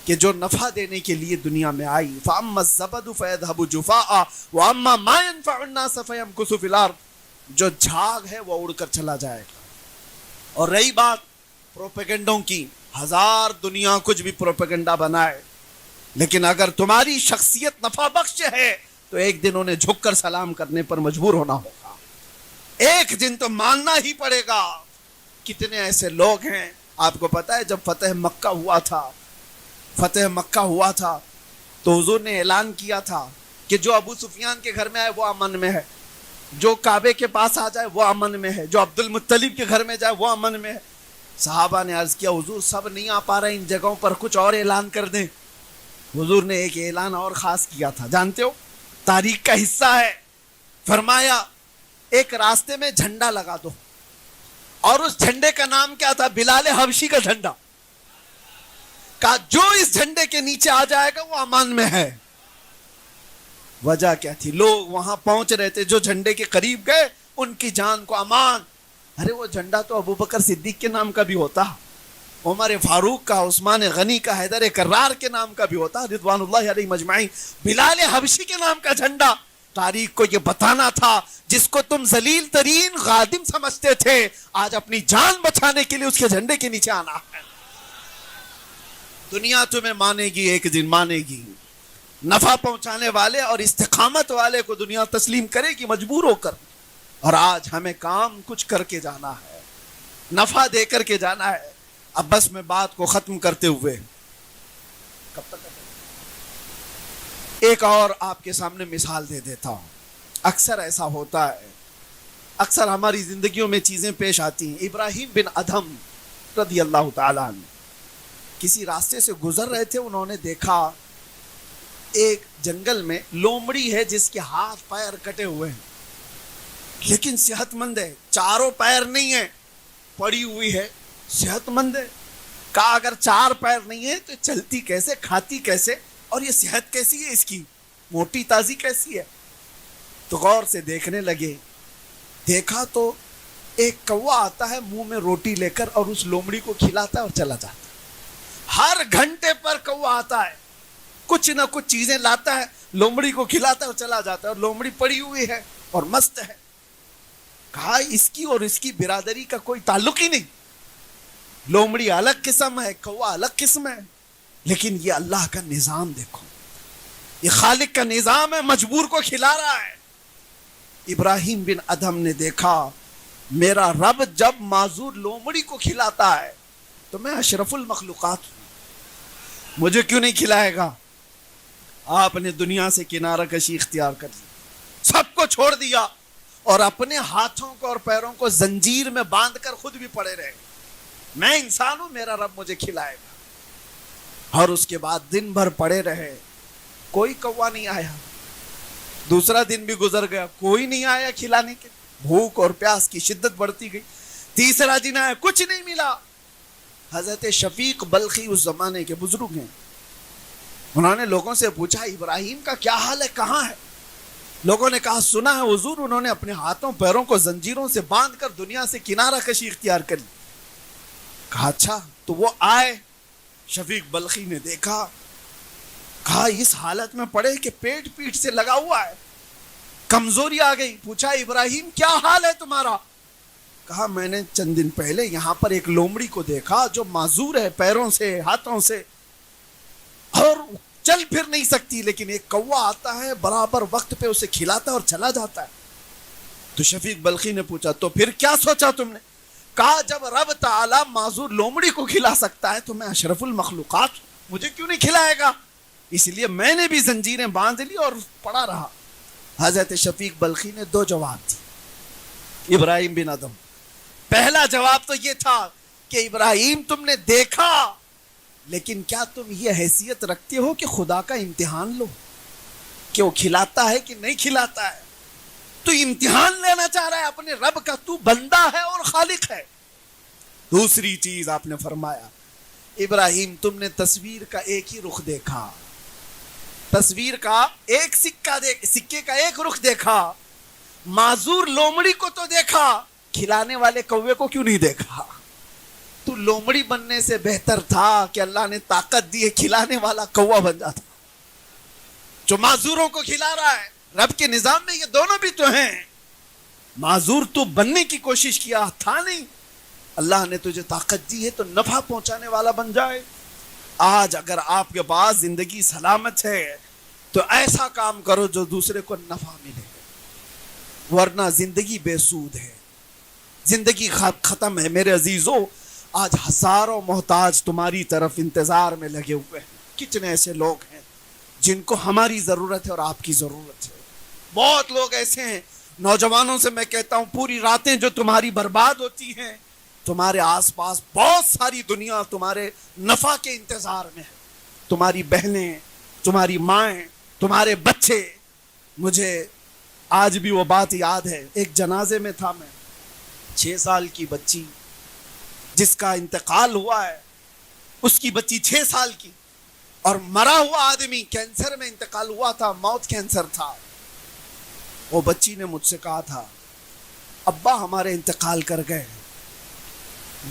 کہ جو نفع دینے کے لیے دنیا میں آئی۔ فَأَمَّا الزَّبَدُ فَيَذْهَبُ جُفَاءً وَأَمَّا مَا يَنفَعُ النَّاسَ فَيَمْكُثُ فِي الْأَرْضِ، جو جھاگ ہے وہ اڑ کر چلا جائے گا۔ اور رہی بات پروپیگنڈوں کی، ہزار دنیا کچھ بھی پروپیگنڈا بنائے، لیکن اگر تمہاری شخصیت نفع بخش ہے تو ایک دن انہیں جھک کر سلام کرنے پر مجبور ہونا ہوگا، ایک دن تو ماننا ہی پڑے گا۔ کتنے ایسے لوگ ہیں، آپ کو پتا ہے جب فتح مکہ ہوا تھا تو حضور نے اعلان کیا تھا کہ جو ابو سفیان کے گھر میں آئے وہ امن میں ہے، جو کعبے کے پاس آ جائے وہ امن میں ہے، جو عبد المطلب کے گھر میں جائے وہ امن میں ہے۔ صحابہ نے عرض کیا حضور سب نہیں آ پا رہے، ان جگہوں پر کچھ اور اعلان کر دیں۔ حضور نے ایک اعلان اور خاص کیا تھا، جانتے ہو، تاریخ کا حصہ ہے۔ فرمایا ایک راستے میں جھنڈا لگا دو، اور اس جھنڈے کا نام کیا تھا؟ بلال حبشی کا جھنڈا۔ کہا جو اس جھنڈے کے نیچے آ جائے گا وہ امان میں ہے۔ وجہ کیا تھی؟ لوگ وہاں پہنچ رہے تھے، جو جھنڈے کے قریب گئے ان کی جان کو امان۔ ارے وہ جھنڈا تو ابو بکر صدیق کے نام کا بھی ہوتا، عمر فاروق کا، عثمان غنی کا، حیدر کرار کے نام کا بھی ہوتا، رضوان اللہ علیہ مجمعین۔ بلال حبشی کے نام کا جھنڈا تاریخ کو یہ بتانا تھا جس کو تم ذلیل ترین خادم سمجھتے تھے، آج اپنی جان بچانے کے لیے اس کے جھنڈے کے نیچے آنا ہے۔ دنیا تمہیں مانے گی، ایک دن مانے گی۔ نفع پہنچانے والے اور استقامت والے کو دنیا تسلیم کرے گی مجبور ہو کر، اور آج ہمیں کام کچھ کر کے جانا ہے، نفع دے کر کے جانا ہے۔ اب بس میں بات کو ختم کرتے ہوئے کب تک ایک اور آپ کے سامنے مثال دے دیتا ہوں۔ اکثر ایسا ہوتا ہے، اکثر ہماری زندگیوں میں چیزیں پیش آتی ہیں۔ ابراہیم بن ادھم رضی اللہ تعالیٰ عنہ کسی راستے سے گزر رہے تھے، انہوں نے دیکھا ایک جنگل میں لومڑی ہے جس کے ہاتھ پیر کٹے ہوئے ہیں لیکن صحت مند ہے، چاروں پیر نہیں ہے، پڑی ہوئی ہے، صحت مند ہے۔ کہا اگر چار پیر نہیں ہے تو چلتی کیسے، کھاتی کیسے، اور یہ صحت کیسی ہے اس کی، موٹی تازی کیسی ہے؟ تو غور سے دیکھنے لگے، دیکھا تو ایک کوا آتا ہے منہ میں روٹی لے کر اور اس لومڑی کو کھلاتا ہے اور چلا جاتا ہے۔ ہر گھنٹے پر کوا آتا ہے، کچھ نہ کچھ چیزیں لاتا ہے، لومڑی کو کھلاتا ہے اور چلا جاتا ہے، اور لومڑی پڑی ہوئی ہے اور مست ہے۔ کہا اس کی اور اس کی برادری کا کوئی تعلق ہی نہیں، لومڑی الگ قسم ہے، کوا الگ قسم ہے، لیکن یہ اللہ کا نظام دیکھو، یہ خالق کا نظام ہے، مجبور کو کھلا رہا ہے۔ ابراہیم بن ادھم نے دیکھا میرا رب جب معذور لومڑی کو کھلاتا ہے تو میں اشرف المخلوقات ہوں، مجھے کیوں نہیں کھلائے گا؟ آپ نے دنیا سے کنارہ کشی اختیار کر لی، سب کو چھوڑ دیا اور اپنے ہاتھوں کو اور پیروں کو زنجیر میں باندھ کر خود بھی پڑے رہے، میں انسان ہوں، میرا رب مجھے کھلائے گا۔ اور اس کے بعد دن بھر پڑے رہے، کوئی کوا نہیں آیا۔ دوسرا دن بھی گزر گیا، کوئی نہیں آیا کھلانے کے، بھوک اور پیاس کی شدت بڑھتی گئی۔ تیسرا دن آیا، کچھ نہیں ملا۔ حضرت شفیق بلخی اس زمانے کے بزرگ ہیں، انہوں نے لوگوں سے پوچھا ابراہیم کا کیا حال ہے، کہاں ہے؟ لوگوں نے کہا سنا ہے حضور انہوں نے اپنے ہاتھوں پیروں کو زنجیروں سے باندھ کر دنیا سے کنارہ کشی اختیار کر لی۔ کہا اچھا، تو وہ آئے، شفیق بلخی نے دیکھا، کہا اس حالت میں پڑے کہ پیٹ پیٹ سے لگا ہوا ہے، کمزوری آ گئی۔ پوچھا ابراہیم کیا حال ہے تمہارا؟ کہا میں نے چند دن پہلے یہاں پر ایک لومڑی کو دیکھا جو معذور ہے پیروں سے ہاتھوں سے اور چل پھر نہیں سکتی، لیکن ایک کوا آتا ہے برابر وقت پہ اسے کھلاتا ہے اور چلا جاتا ہے۔ تو شفیق بلخی نے پوچھا تو پھر کیا سوچا تم نے؟ کہا جب رب تعالی معذور لومڑی کو کھلا سکتا ہے تو میں اشرف المخلوقات مجھے کیوں نہیں کھلائے گا؟ اس لیے میں نے بھی زنجیریں باندھ لی اور پڑا رہا۔ حضرت شفیق بلخی نے دو جواب دی ابراہیم بن ادھم۔ پہلا جواب تو یہ تھا کہ ابراہیم تم نے دیکھا، لیکن کیا تم یہ حیثیت رکھتے ہو کہ خدا کا امتحان لو کہ وہ کھلاتا ہے کہ نہیں کھلاتا ہے؟ تو امتحان لینا چاہ رہا ہے اپنے رب کا، تو بندہ ہے اور خالق ہے۔ دوسری چیز آپ نے فرمایا ابراہیم تم نے تصویر کا ایک ہی رخ دیکھا، تصویر کا ایک سکے کا ایک رخ دیکھا، معذور لومڑی کو تو دیکھا، کھلانے والے کوے کو کیوں نہیں دیکھا؟ تو لومڑی بننے سے بہتر تھا کہ اللہ نے طاقت دی ہے کھلانے والا کوا بن جاتا جو معذوروں کو کھلا رہا ہے۔ رب کے نظام میں یہ دونوں بھی تو ہیں، معذور تو بننے کی کوشش کیا تھا نہیں، اللہ نے تجھے طاقت دی ہے تو نفع پہنچانے والا بن جائے۔ آج اگر آپ کے پاس زندگی سلامت ہے تو ایسا کام کرو جو دوسرے کو نفع ملے، ورنہ زندگی بے سود ہے، زندگی ختم ہے۔ میرے عزیزو آج ہزاروں محتاج تمہاری طرف انتظار میں لگے ہوئے ہیں، کتنے ایسے لوگ ہیں جن کو ہماری ضرورت ہے اور آپ کی ضرورت ہے۔ بہت لوگ ایسے ہیں، نوجوانوں سے میں کہتا ہوں پوری راتیں جو تمہاری برباد ہوتی ہیں، تمہارے آس پاس بہت ساری دنیا تمہارے نفع کے انتظار میں ہے، تمہاری بہنیں، تمہاری مائیں، تمہارے بچے۔ مجھے آج بھی وہ بات یاد ہے، ایک جنازے میں تھا میں، 6 سال کی بچی جس کا انتقال ہوا ہے، اس کی بچی 6 سال کی، اور مرا ہوا آدمی کینسر میں انتقال ہوا تھا، موت کینسر تھا۔ وہ بچی نے مجھ سے کہا تھا ابا ہمارے انتقال کر گئے،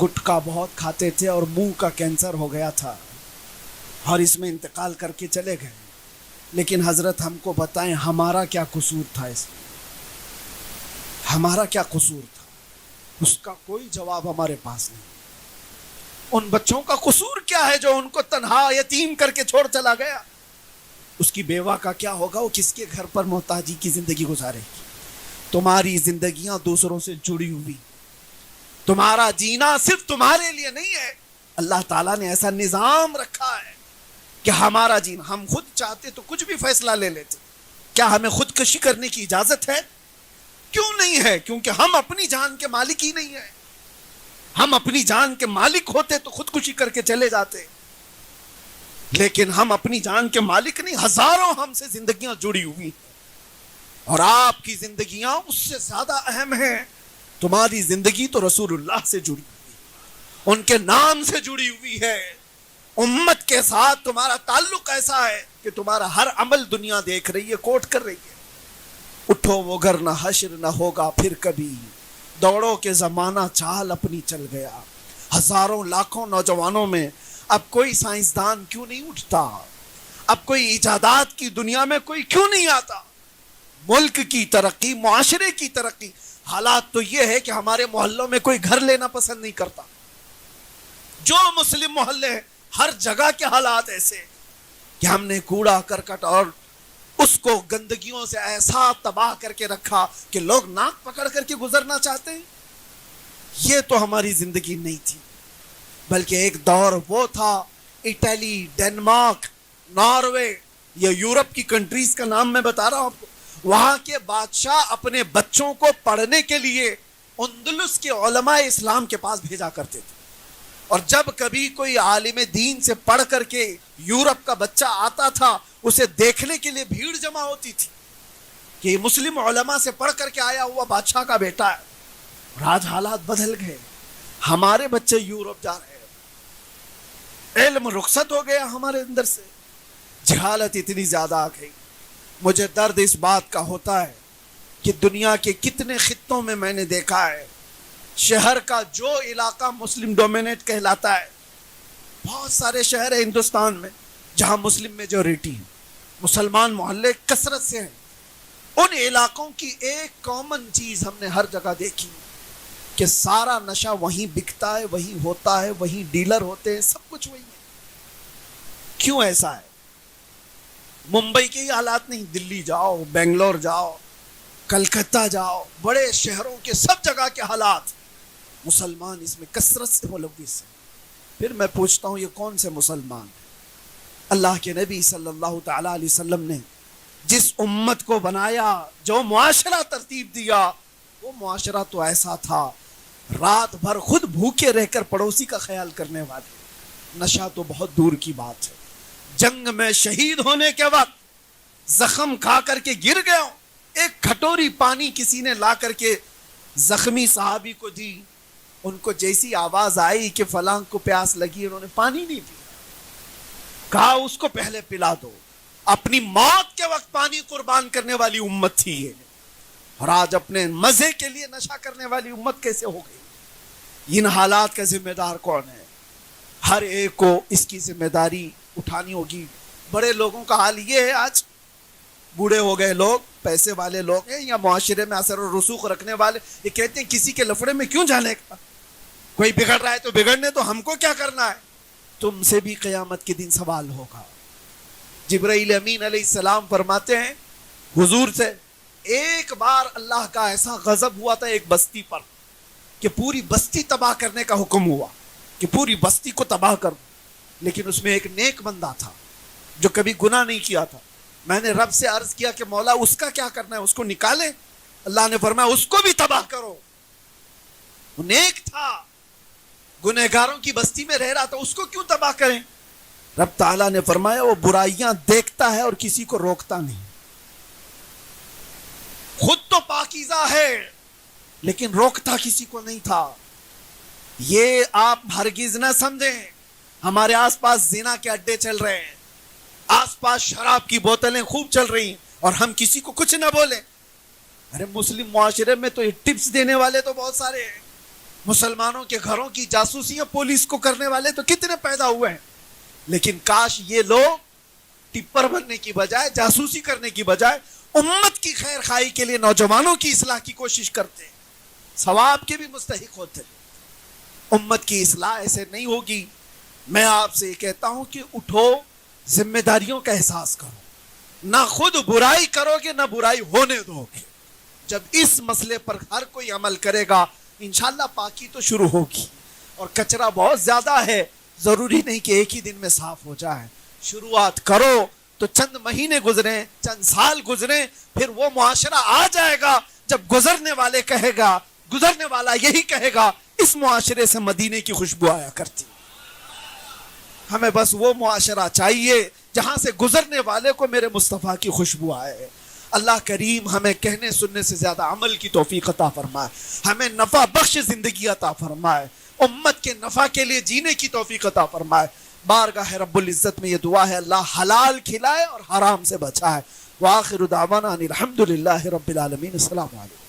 گٹکا بہت کھاتے تھے اور منہ کا کینسر ہو گیا تھا اور اس میں انتقال کر کے چلے گئے۔ لیکن حضرت ہم کو بتائیں ہمارا کیا قصور تھا اس میں؟ ہمارا کیا قصور تھا؟ اس کا کوئی جواب ہمارے پاس نہیں۔ ان بچوں کا قصور کیا ہے جو ان کو تنہا یتیم کر کے چھوڑ چلا گیا؟ اس کی بیوہ کا کیا ہوگا؟ وہ کس کے گھر پر محتاجی کی زندگی گزارے گی؟ تمہاری زندگیاں دوسروں سے جڑی ہوئی، تمہارا جینا صرف تمہارے لیے نہیں ہے۔ اللہ تعالیٰ نے ایسا نظام رکھا ہے کہ ہمارا جینا، ہم خود چاہتے تو کچھ بھی فیصلہ لے لیتے، کیا ہمیں خودکشی کرنے کی اجازت ہے؟ کیوں نہیں ہے؟ کیونکہ ہم اپنی جان کے مالک ہی نہیں ہیں۔ ہم اپنی جان کے مالک ہوتے تو خودکشی کر کے چلے جاتے، لیکن ہم اپنی جان کے مالک نہیں۔ ہزاروں ہم سے زندگیاں جڑی ہوئی ہیں، اور آپ کی زندگیاں اس سے زیادہ اہم ہیں۔ تمہاری زندگی تو رسول اللہ سے جڑی ہوئی، ان کے نام سے جڑی ہوئی ہے۔ امت کے ساتھ تمہارا تعلق ایسا ہے کہ تمہارا ہر عمل دنیا دیکھ رہی ہے، کوٹ کر رہی ہے۔ اٹھو مگر نہ حشر نہ ہوگا پھر کبھی، دوڑو کے زمانہ چال اپنی چل گیا۔ ہزاروں لاکھوں نوجوانوں میں اب کوئی سائنسدان کیوں نہیں اٹھتا؟ اب کوئی ایجادات کی دنیا میں کوئی کیوں نہیں آتا؟ ملک کی ترقی، معاشرے کی ترقی، حالات تو یہ ہے کہ ہمارے محلوں میں کوئی گھر لینا پسند نہیں کرتا۔ جو مسلم محلے ہیں ہر جگہ کے حالات ایسے کہ ہم نے کوڑا کرکٹ اور اس کو گندگیوں سے ایسا تباہ کر کے رکھا کہ لوگ ناک پکڑ کر کے گزرنا چاہتے ہیں۔ یہ تو ہماری زندگی نہیں تھی، بلکہ ایک دور وہ تھا، اٹلی، ڈنمارک، ناروے، یا یورپ کی کنٹریز کا نام میں بتا رہا ہوں آپ کو، وہاں کے بادشاہ اپنے بچوں کو پڑھنے کے لیے اندلس کے علماء اسلام کے پاس بھیجا کرتے تھے، اور جب کبھی کوئی عالم دین سے پڑھ کر کے یورپ کا بچہ آتا تھا، اسے دیکھنے کے لیے بھیڑ جمع ہوتی تھی کہ یہ مسلم علماء سے پڑھ کر کے آیا ہوا بادشاہ کا بیٹا ہے۔ اور آج حالات بدل گئے، ہمارے بچے یورپ جا رہے ہیں، علم رخصت ہو گیا ہمارے اندر سے، جہالت اتنی زیادہ آ گئی۔ مجھے درد اس بات کا ہوتا ہے کہ دنیا کے کتنے خطوں میں میں نے دیکھا ہے، شہر کا جو علاقہ مسلم ڈومینیٹ کہلاتا ہے، بہت سارے شہر ہیں ہندوستان میں جہاں مسلم میجورٹی ہے، مسلمان محلے کثرت سے ہیں، ان علاقوں کی ایک کامن چیز ہم نے ہر جگہ دیکھی کہ سارا نشہ وہیں بکتا ہے، وہیں ہوتا ہے، وہیں ڈیلر ہوتے ہیں، سب کچھ وہی ہے۔ کیوں ایسا ہے؟ ممبئی کے ہی حالات نہیں، دلی جاؤ، بنگلور جاؤ، کلکتہ جاؤ، بڑے شہروں کے سب جگہ کے حالات، مسلمان اس میں کثرت سے ملوث ہیں۔ پھر میں پوچھتا ہوں یہ کون سے مسلمان ہیں؟ اللہ کے نبی صلی اللہ تعالی علیہ وسلم نے جس امت کو بنایا، جو معاشرہ ترتیب دیا، وہ معاشرہ تو ایسا تھا، رات بھر خود بھوکے رہ کر پڑوسی کا خیال کرنے والے۔ نشہ تو بہت دور کی بات ہے، جنگ میں شہید ہونے کے وقت زخم کھا کر کے گر گئے ہوں، ایک کھٹوری پانی کسی نے لا کر کے زخمی صحابی کو دی، ان کو جیسی آواز آئی کہ فلاں کو پیاس لگی، انہوں نے پانی نہیں پیا، کہا اس کو پہلے پلا دو۔ اپنی موت کے وقت پانی قربان کرنے والی امت تھی یہ، اور آج اپنے مزے کے لیے نشہ کرنے والی امت کیسے ہو گئی؟ ان حالات کا ذمہ دار کون ہے؟ ہر ایک کو اس کی ذمہ داری اٹھانی ہوگی۔ بڑے لوگوں کا حال یہ ہے، آج بوڑھے ہو گئے لوگ، پیسے والے لوگ ہیں یا معاشرے میں اثر و رسوخ رکھنے والے، یہ کہتے ہیں کسی کے لفڑے میں کیوں جانے کا، کوئی بگڑ رہا ہے تو بگڑنے تو ہم کو کیا کرنا ہے؟ تم سے بھی قیامت کے دن سوال ہوگا۔ جبرائیل امین علیہ السلام فرماتے ہیں حضور سے، ایک بار اللہ کا ایسا غضب ہوا تھا ایک بستی پر کہ پوری بستی تباہ کرنے کا حکم ہوا کہ پوری بستی کو تباہ کر دو، لیکن اس میں ایک نیک بندہ تھا جو کبھی گناہ نہیں کیا تھا۔ میں نے رب سے عرض کیا کہ مولا اس کا کیا کرنا ہے، اس کو نکالے؟ اللہ نے فرمایا اس کو بھی تباہ کرو، وہ نیک تھا، گنہگاروں کی بستی میں رہ رہا تھا، اس کو کیوں تباہ کریں؟ رب تعالیٰ نے فرمایا وہ برائیاں دیکھتا ہے اور کسی کو روکتا نہیں، خود تو پاکیزہ ہے لیکن روکتا کسی کو نہیں تھا۔ یہ آپ ہرگز نہ سمجھیں ہمارے آس پاس زنا کے اڈے چل رہے ہیں، آس پاس شراب کی بوتلیں خوب چل رہی ہیں اور ہم کسی کو کچھ نہ بولیں۔ ارے مسلم معاشرے میں تو یہ ٹپس دینے والے تو بہت سارے ہیں، مسلمانوں کے گھروں کی جاسوسیاں پولیس کو کرنے والے تو کتنے پیدا ہوئے ہیں، لیکن کاش یہ لوگ ٹپر بننے کی بجائے، جاسوسی کرنے کی بجائے امت کی خیر خواہی کے لیے نوجوانوں کی اصلاح کی کوشش کرتے ہیں، ثواب کے بھی مستحق ہوتے ہیں۔ امت کی اصلاح ایسے نہیں ہوگی۔ میں آپ سے یہ کہتا ہوں کہ اٹھو، ذمہ داریوں کا احساس کرو، نہ خود برائی کرو گے نہ برائی ہونے دو گے۔ جب اس مسئلے پر ہر کوئی عمل کرے گا انشاءاللہ پاکی تو شروع ہوگی۔ اور کچرا بہت زیادہ ہے، ضروری نہیں کہ ایک ہی دن میں صاف ہو جائے۔ شروعات کرو تو چند مہینے گزریں، چند سال گزریں، پھر وہ معاشرہ آ جائے گا جب گزرنے والے کہے گا، گزرنے والا یہی کہے گا اس معاشرے سے مدینے کی خوشبو آیا کرتی۔ ہمیں بس وہ معاشرہ چاہیے جہاں سے گزرنے والے کو میرے مصطفیٰ کی خوشبو آئے۔ اللہ کریم ہمیں کہنے سننے سے زیادہ عمل کی توفیق عطا فرمائے، ہمیں نفع بخش زندگی عطا فرمائے، امت کے نفع کے لیے جینے کی توفیق عطا فرمائے۔ بارگاہ رب العزت میں یہ دعا ہے اللہ حلال کھلائے اور حرام سے بچائے۔ وآخر دعوانا ان الحمدللہ رب العالمین۔ السلام علیکم۔